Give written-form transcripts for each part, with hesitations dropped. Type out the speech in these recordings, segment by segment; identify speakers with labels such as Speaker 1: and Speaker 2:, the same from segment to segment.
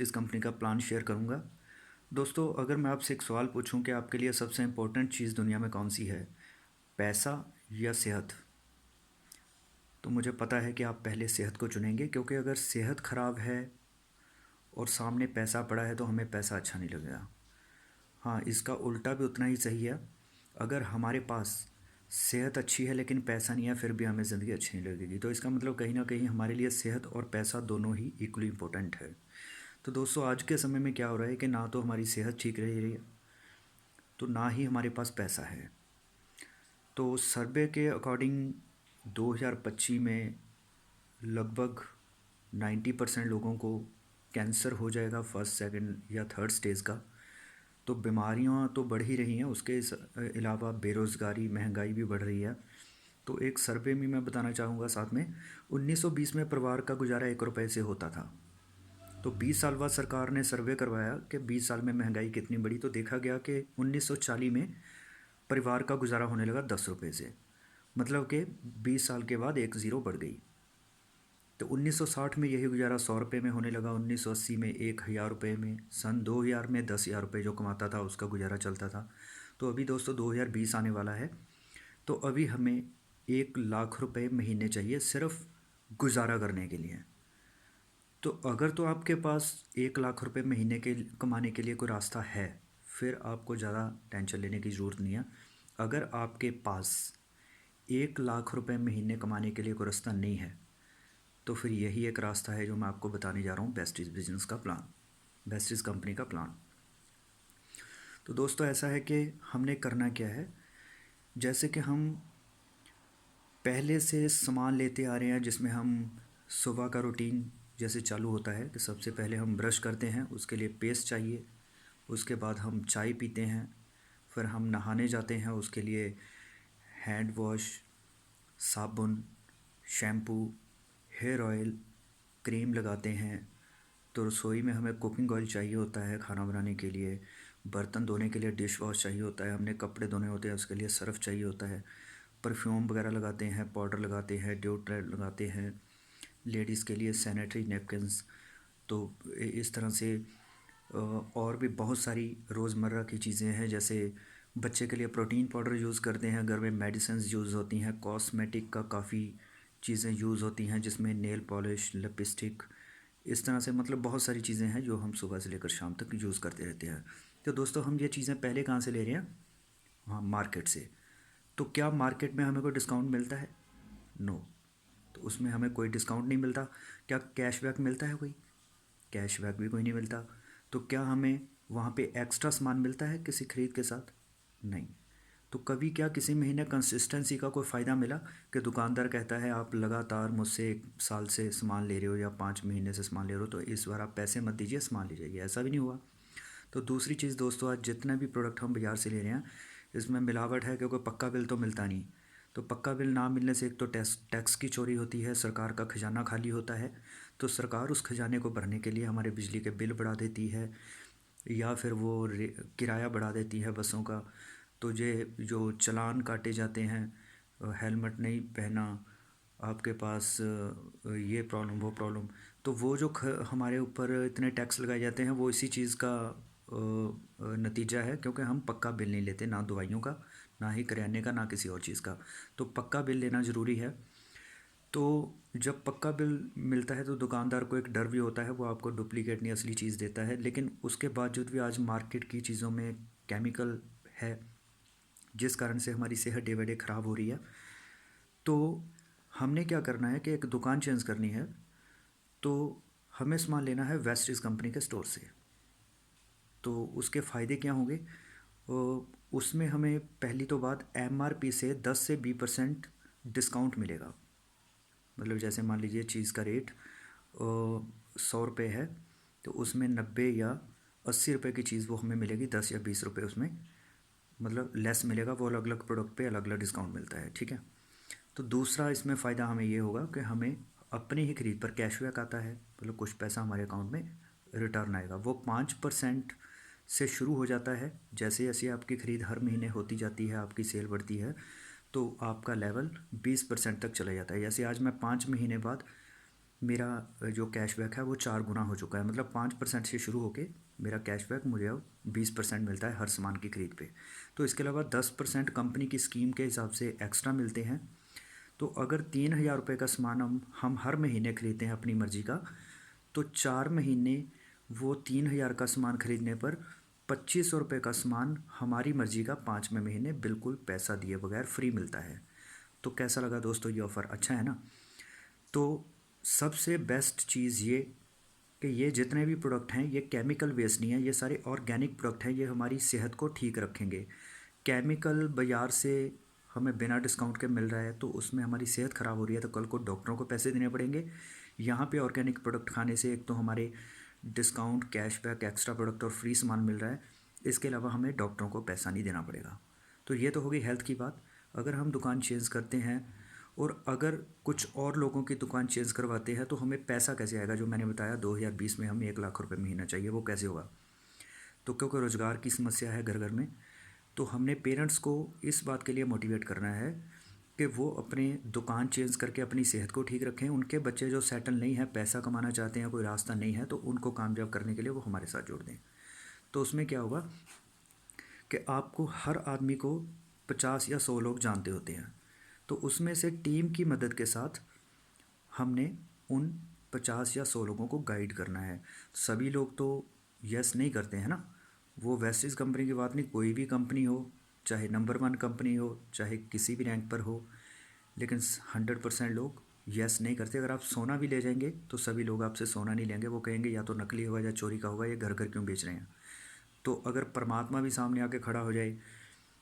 Speaker 1: इस कंपनी का plan share करूंगा। दोस्तों, अगर मैं आपसे एक सवाल पूछूं कि आपके लिए सबसे इम्पोर्टेंट चीज़ दुनिया में कौन सी है, पैसा या सेहत, तो मुझे पता है कि आप पहले सेहत को चुनेंगे, क्योंकि अगर सेहत ख़राब है और सामने पैसा पड़ा है तो हमें पैसा अच्छा नहीं लगेगा। हाँ, इसका उल्टा भी उतना ही सही है। अगर हमारे पास सेहत अच्छी है लेकिन पैसा नहीं है, फिर भी हमें ज़िंदगी अच्छी नहीं लगेगी। तो इसका मतलब कहीं ना कहीं हमारे लिए सेहत और पैसा दोनों ही इक्वली इम्पोर्टेंट है। तो दोस्तों, आज के समय में क्या हो रहा है कि ना तो हमारी सेहत ठीक रह रही है, तो ना ही हमारे पास पैसा है। तो सर्वे के अकॉर्डिंग 2025 में लगभग 90% लोगों को कैंसर हो जाएगा फर्स्ट सेकंड या थर्ड स्टेज का। तो बीमारियां तो बढ़ ही रही हैं, उसके अलावा बेरोज़गारी महंगाई भी बढ़ रही है। तो एक सर्वे में मैं बताना चाहूँगा साथ में, 1920 में परिवार का गुजारा 1 रुपये से होता था। तो 20 साल बाद सरकार ने सर्वे करवाया कि 20 साल में महंगाई कितनी बढ़ी, तो देखा गया कि 1940 में परिवार का गुजारा होने लगा 10 रुपये से। मतलब कि 20 साल के बाद एक ज़ीरो बढ़ गई। तो 1960 में यही गुजारा 100 रुपये में होने लगा, 1980 में 1000 रुपये में, सन 2000 में 10,000 रुपये जो कमाता था उसका गुजारा चलता था। तो अभी दोस्तों 2020 आने वाला है, तो अभी हमें 1 लाख रुपये महीने चाहिए सिर्फ गुजारा करने के लिए। तो अगर तो आपके पास 1 लाख रुपये महीने के कमाने के लिए कोई रास्ता है, फिर आपको ज़्यादा टेंशन लेने की ज़रूरत नहीं है। अगर आपके पास 1 लाख रुपये महीने कमाने के लिए कोई रास्ता नहीं है, तो फिर यही एक रास्ता है जो मैं आपको बताने जा रहा हूँ, बेस्टीज बिजनेस का प्लान, बेस्टीज कंपनी का प्लान। तो दोस्तों, ऐसा है कि हमने करना क्या है, जैसे कि हम पहले से सामान लेते आ रहे हैं, जिसमें हम सुबह का रूटीन जैसे चालू होता है कि सबसे पहले हम ब्रश करते हैं, उसके लिए पेस्ट चाहिए। उसके बाद हम चाय पीते हैं, फिर हम नहाने जाते हैं, उसके लिए हैंड वॉश, साबुन, शैम्पू, हेयर ऑयल, क्रीम लगाते हैं। तो रसोई में हमें कुकिंग ऑयल चाहिए होता है खाना बनाने के लिए, बर्तन धोने के लिए डिश वॉश चाहिए होता है, हमने कपड़े धोने होते हैं उसके लिए सर्फ़ चाहिए होता है, परफ्यूम वगैरह लगाते हैं, पाउडर लगाते हैं, डिओड्रेंट लगाते हैं, लेडीज़ के लिए सैनिटरी नैपकिन्स। तो इस तरह से और भी बहुत सारी रोज़मर्रा की चीज़ें हैं, जैसे बच्चे के लिए प्रोटीन पाउडर यूज़ करते हैं, घर में मेडिसिन्स यूज़ होती हैं, कॉस्मेटिक का काफ़ी चीज़ें यूज़ होती हैं, जिसमें नेल पॉलिश, लिपस्टिक, इस तरह से मतलब बहुत सारी चीज़ें हैं जो हम सुबह से लेकर शाम तक यूज़ करते रहते हैं। तो दोस्तों, हम ये चीज़ें पहले कहाँ से ले रहे हैं? हाँ, मार्केट से। तो क्या मार्केट में हमें कोई डिस्काउंट मिलता है? नो। तो उसमें हमें कोई डिस्काउंट नहीं मिलता। क्या कैशबैक मिलता है कोई? कैशबैक भी कोई नहीं मिलता। तो क्या हमें वहाँ पे एक्स्ट्रा सामान मिलता है किसी ख़रीद के साथ? नहीं। तो कभी क्या किसी महीने कंसिस्टेंसी का कोई फ़ायदा मिला कि दुकानदार कहता है आप लगातार मुझसे 1 साल से सामान ले रहे हो या 5 महीने से सामान ले रहे हो, तो इस बार आप पैसे मत दीजिए, सामान ले जाइए? ऐसा भी नहीं हुआ। तो दूसरी चीज़ दोस्तों, आज जितने भी प्रोडक्ट हम बाज़ार से ले रहे हैं, इसमें मिलावट है, क्योंकि पक्का बिल तो मिलता नहीं। तो पक्का बिल ना मिलने से एक तो टैक्स की चोरी होती है, सरकार का खजाना खाली होता है। तो सरकार उस खजाने को भरने के लिए हमारे बिजली के बिल बढ़ा देती है, या फिर वो किराया बढ़ा देती है बसों का। तो ये जो चालान काटे जाते हैं, हेलमेट नहीं पहना, आपके पास ये प्रॉब्लम वो प्रॉब्लम, तो वो जो हमारे ऊपर इतने टैक्स लगाए जाते हैं, वो इसी चीज़ का नतीजा है, क्योंकि हम पक्का बिल नहीं लेते, ना दवाइयों का, ना ही करियाने का, ना किसी और चीज़ का। तो पक्का बिल लेना ज़रूरी है। तो जब पक्का बिल मिलता है तो दुकानदार को एक डर भी होता है, वो आपको डुप्लीकेट नहीं असली चीज़ देता है। लेकिन उसके बावजूद भी आज मार्केट की चीज़ों में केमिकल है, जिस कारण से हमारी सेहत डे बाई डे ख़राब हो रही है। तो हमने क्या करना है कि एक दुकान चेंज करनी है। तो हमें सामान लेना है वेस्टीज कंपनी के स्टोर से। तो उसके फ़ायदे क्या होंगे? उसमें हमें पहली तो बात, एमआरपी से 10 से 20% डिस्काउंट मिलेगा। मतलब जैसे मान लीजिए चीज़ का रेट 100 रुपये है, तो उसमें 90 या 80 रुपये की चीज़ वो हमें मिलेगी, 10 या 20 रुपये उसमें मतलब लेस मिलेगा। वो अलग अलग प्रोडक्ट पे अलग अलग डिस्काउंट मिलता है, ठीक है। तो दूसरा इसमें फ़ायदा हमें ये होगा कि हमें अपनी ही खरीद पर कैशबैक आता है, मतलब कुछ पैसा हमारे अकाउंट में रिटर्न आएगा। वो 5% से शुरू हो जाता है। जैसे जैसे आपकी ख़रीद हर महीने होती जाती है, आपकी सेल बढ़ती है, तो आपका लेवल 20% तक चला जाता है। जैसे आज मैं 5 महीने बाद मेरा जो कैशबैक है वो 4 गुना हो चुका है। मतलब 5% से शुरू होके मेरा कैशबैक मुझे अब 20% मिलता है हर सामान की खरीद पे। तो इसके अलावा 10% कंपनी की स्कीम के हिसाब से एक्स्ट्रा मिलते हैं। तो अगर 3,000 रुपये का सामान हम हर महीने खरीदते हैं अपनी मर्ज़ी का, तो 4 महीने वो 3,000 का सामान खरीदने पर 2,500 रुपये का सामान हमारी मर्ज़ी का 5वें महीने बिल्कुल पैसा दिए बगैर फ्री मिलता है। तो कैसा लगा दोस्तों ये ऑफ़र? अच्छा है ना? तो सबसे बेस्ट चीज़ ये कि ये जितने भी प्रोडक्ट हैं ये केमिकल बेस्ड नहीं है, ये सारे ऑर्गेनिक प्रोडक्ट हैं। ये हमारी सेहत को ठीक रखेंगे। केमिकल बाज़ार से हमें बिना डिस्काउंट के मिल रहा है तो उसमें हमारी सेहत ख़राब हो रही है, तो कल को डॉक्टरों को पैसे देने पड़ेंगे। यहाँ पे ऑर्गेनिक प्रोडक्ट खाने से एक तो हमारे डिस्काउंट, कैशबैक, एक्स्ट्रा प्रोडक्ट और फ्री सामान मिल रहा है। इसके अलावा हमें डॉक्टरों को पैसा नहीं देना पड़ेगा। तो ये तो हो गई हेल्थ की बात। अगर हम दुकान चेंज करते हैं और अगर कुछ और लोगों की दुकान चेंज करवाते हैं तो हमें पैसा कैसे आएगा? जो मैंने बताया 2020 में हमें 1 लाख रुपए महीना चाहिए, वो कैसे होगा? तो क्योंकि रोज़गार की समस्या है घर घर में, तो हमने पेरेंट्स को इस बात के लिए मोटिवेट करना है कि वो अपने दुकान चेंज करके अपनी सेहत को ठीक रखें। उनके बच्चे जो सेटल नहीं हैं, पैसा कमाना चाहते हैं, कोई रास्ता नहीं है, तो उनको कामयाब करने के लिए वो हमारे साथ जोड़ दें। तो उसमें क्या होगा कि आपको हर आदमी को 50 या 100 लोग जानते होते हैं। तो उसमें से टीम की मदद के साथ हमने उन 50 या 100 लोगों को गाइड करना है। सभी लोग तो यस नहीं करते हैं ना। वो वेस्टिज कंपनी की बात नहीं, कोई भी कंपनी हो, चाहे नंबर 1 कंपनी हो, चाहे किसी भी रैंक पर हो, लेकिन 100% लोग यस नहीं करते। अगर आप सोना भी ले जाएंगे तो सभी लोग आपसे सोना नहीं लेंगे। वो कहेंगे या तो नकली होगा या चोरी का होगा, ये घर घर क्यों बेच रहे हैं। तो अगर परमात्मा भी सामने आके खड़ा हो जाए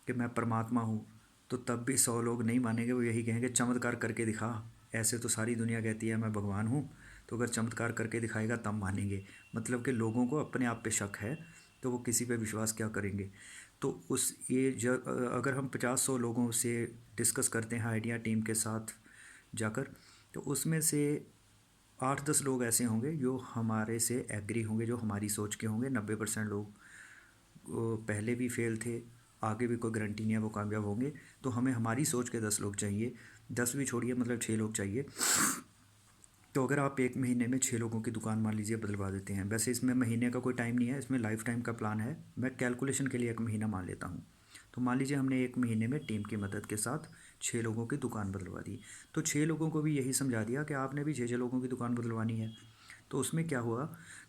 Speaker 1: कि मैं परमात्मा हूँ, तो तब भी 100 लोग नहीं मानेंगे। वो यही कहेंगे चमत्कार करके दिखा। ऐसे तो सारी दुनिया कहती है मैं भगवान हूँ, तो अगर चमत्कार करके दिखाएगा तब मानेंगे। मतलब कि लोगों को अपने आप पे शक है, तो वो किसी पे विश्वास क्या करेंगे। तो उस ये अगर हम 50-100 लोगों से डिस्कस करते हैं आइडिया टीम के साथ जाकर, तो उसमें से 8-10 लोग ऐसे होंगे जो हमारे से एग्री होंगे, जो हमारी सोच के होंगे। 90% लोग वो पहले भी फेल थे, आगे भी कोई गारंटी नहीं है वो कामयाब होंगे। तो हमें हमारी सोच के 10 लोग चाहिए। 10 भी छोड़िए, मतलब 6 लोग चाहिए। तो अगर आप 1 महीने में 6 लोगों की दुकान मान लीजिए बदलवा देते हैं, वैसे इसमें महीने का कोई टाइम नहीं है, इसमें लाइफ टाइम का प्लान है। मैं कैलकुलेशन के लिए 1 महीना मान लेता हूँ। तो मान लीजिए हमने 1 महीने में टीम की मदद के साथ 6 लोगों की दुकान बदलवा दी। तो 6 लोगों को भी यही समझा दिया कि आपने भी 6-6 लोगों की दुकान बदलवानी है। तो उसमें क्या हुआ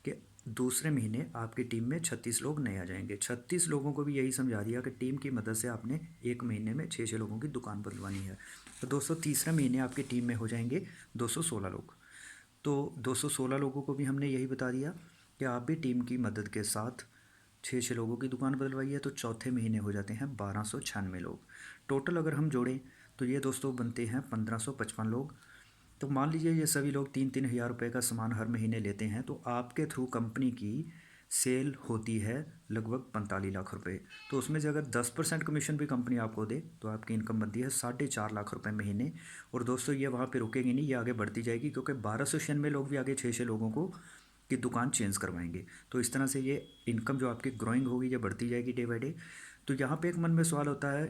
Speaker 1: कि दूसरे महीने आपकी टीम में 36 लोग नए आ जाएंगे। 36 लोगों को भी यही समझा दिया कि टीम की मदद से आपने 1 महीने में 6-6 लोगों की दुकान बदलवानी है। तो दोस्तों तीसरे महीने आपकी टीम में हो जाएंगे 216 लोग। तो 216 लोगों को भी हमने यही बता दिया कि आप भी टीम की मदद के साथ 6-6 लोगों की दुकान बदलवाइए। तो चौथे महीने हो जाते हैं 1296 लोग। टोटल अगर हम जोड़ें तो ये दोस्तों बनते हैं 1555 लोग। तो मान लीजिए ये सभी लोग 3-3 हज़ार रुपये का सामान हर महीने लेते हैं, तो आपके थ्रू कंपनी की सेल होती है लगभग 45 लाख रुपए। तो उसमें से अगर 10% कमीशन भी कंपनी आपको दे तो आपकी इनकम बनती है 4.5 लाख रुपए महीने। और दोस्तों ये वहाँ पे रुकेगी नहीं, ये आगे बढ़ती जाएगी, क्योंकि 1296 लोग भी आगे 6-6 लोगों को की दुकान चेंज करवाएंगे। तो इस तरह से ये इनकम जो आपकी ग्रोइंग होगी ये बढ़ती जाएगी डे बाई डे। तो यहाँ पे एक मन में सवाल होता है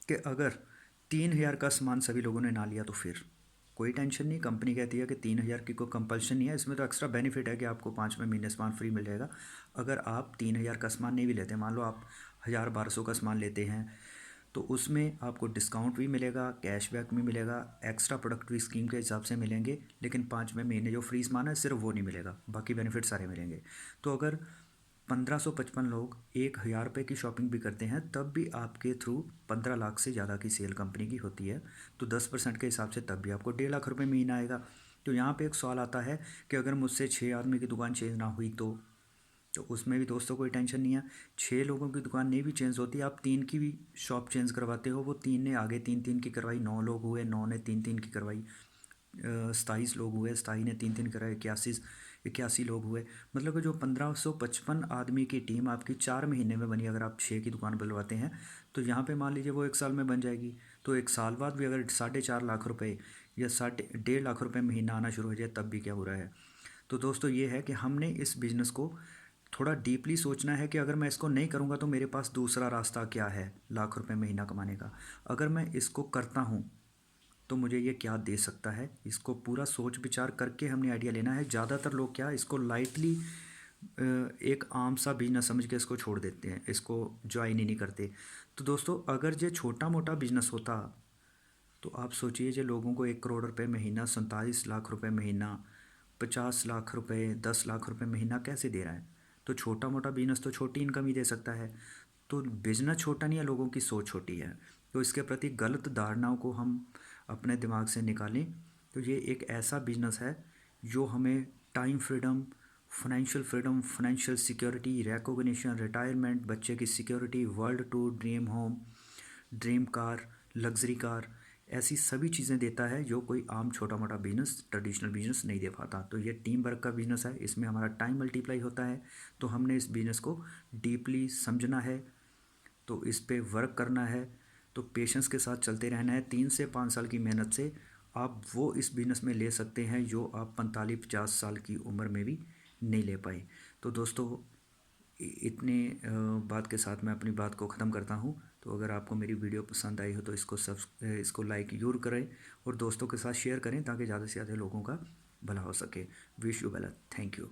Speaker 1: कि अगर 3,000 का सामान सभी लोगों ने ना लिया तो फिर कोई टेंशन नहीं। कंपनी कहती है कि 3,000 की कोई कंपल्शन नहीं है, इसमें तो एक्स्ट्रा बेनिफिट है कि आपको 5वें महीने सामान फ्री मिल जाएगा। अगर आप 3,000 का सामान नहीं भी लेते, मान लो आप 1,000-1,200 का सामान लेते हैं, तो उसमें आपको डिस्काउंट भी मिलेगा, कैशबैक भी मिलेगा, एक्स्ट्रा प्रोडक्ट भी स्कीम के हिसाब से मिलेंगे। लेकिन 5वें महीने जो फ्री सामान है सिर्फ वो नहीं मिलेगा, बाकी बेनिफिट सारे मिलेंगे। तो अगर 1555 लोग 1,000 रुपये की शॉपिंग भी करते हैं तब भी आपके थ्रू 15 लाख से ज़्यादा की सेल कंपनी की होती है। तो 10% के हिसाब से तब भी आपको 1,50,000 रुपये महीना आएगा। तो यहाँ पे एक सवाल आता है कि अगर मुझसे 6 आदमी की दुकान चेंज ना हुई तो उसमें भी दोस्तों कोई टेंशन नहीं है। 6 लोगों की दुकान नहीं भी चेंज होती, आप 3 की भी शॉप चेंज करवाते हो, वो 3 ने आगे 3-3 की करवाई, 9 लोग हुए, 9 ने 3-3 की करवाई, 27 लोग हुए, 27 ने 3-3 कराए, 81 लोग हुए। मतलब कि जो 1555 आदमी की टीम आपकी 4 महीने में बनी, अगर आप 6 की दुकान बुलवाते हैं तो यहाँ पे मान लीजिए वो 1 साल में बन जाएगी। तो 1 साल बाद भी अगर 4.5 लाख रुपए या 1.5 लाख रुपए महीना आना शुरू हो जाए तब भी क्या हो रहा है। तो दोस्तों ये है कि हमने इस बिज़नेस को थोड़ा डीपली सोचना है कि अगर मैं इसको नहीं करूँगा तो मेरे पास दूसरा रास्ता क्या है लाख रुपए महीना कमाने का। अगर मैं इसको करता हूँ तो मुझे ये क्या दे सकता है, इसको पूरा सोच विचार करके हमने आइडिया लेना है। ज़्यादातर लोग क्या इसको लाइटली एक आम सा बिजनेस समझ के इसको छोड़ देते हैं, इसको ज्वाइन ही नहीं करते। तो दोस्तों अगर ये छोटा मोटा बिजनेस होता तो आप सोचिए जो लोगों को 1 करोड़ रुपए महीना, 47 लाख रुपए महीना, 50 लाख रुपए, 10 लाख रुपए महीना कैसे दे रहा है। तो छोटा मोटा बिजनेस तो छोटी इनकम ही दे सकता है। तो बिजनेस छोटा नहीं है, लोगों की सोच छोटी है। तो इसके प्रति गलत धारणाओं को हम अपने दिमाग से निकालें। तो ये एक ऐसा बिजनेस है जो हमें time freedom, financial freedom, financial security, recognition, retirement, बच्चे की security, world tour, dream home, dream car, luxury car, ऐसी सभी चीज़ें देता है जो कोई आम छोटा मोटा बिजनेस, ट्रेडिशनल बिजनेस नहीं दे पाता। तो ये टीम वर्क का बिजनेस है, इसमें हमारा टाइम मल्टीप्लाई होता है। तो हमने इस बिजनेस को डीपली समझना है, तो इस पे वर्क करना है, तो पेशेंस के साथ चलते रहना है। 3 से 5 साल की मेहनत से आप वो इस बिज़नेस में ले सकते हैं जो आप 45-50 साल की उम्र में भी नहीं ले पाए। तो दोस्तों इतने बात के साथ मैं अपनी बात को ख़त्म करता हूँ। तो अगर आपको मेरी वीडियो पसंद आई हो तो इसको लाइक ज़रूर करें और दोस्तों के साथ शेयर करें ताकि ज़्यादा से ज़्यादा लोगों का भला हो सके। Wish you well, thank you.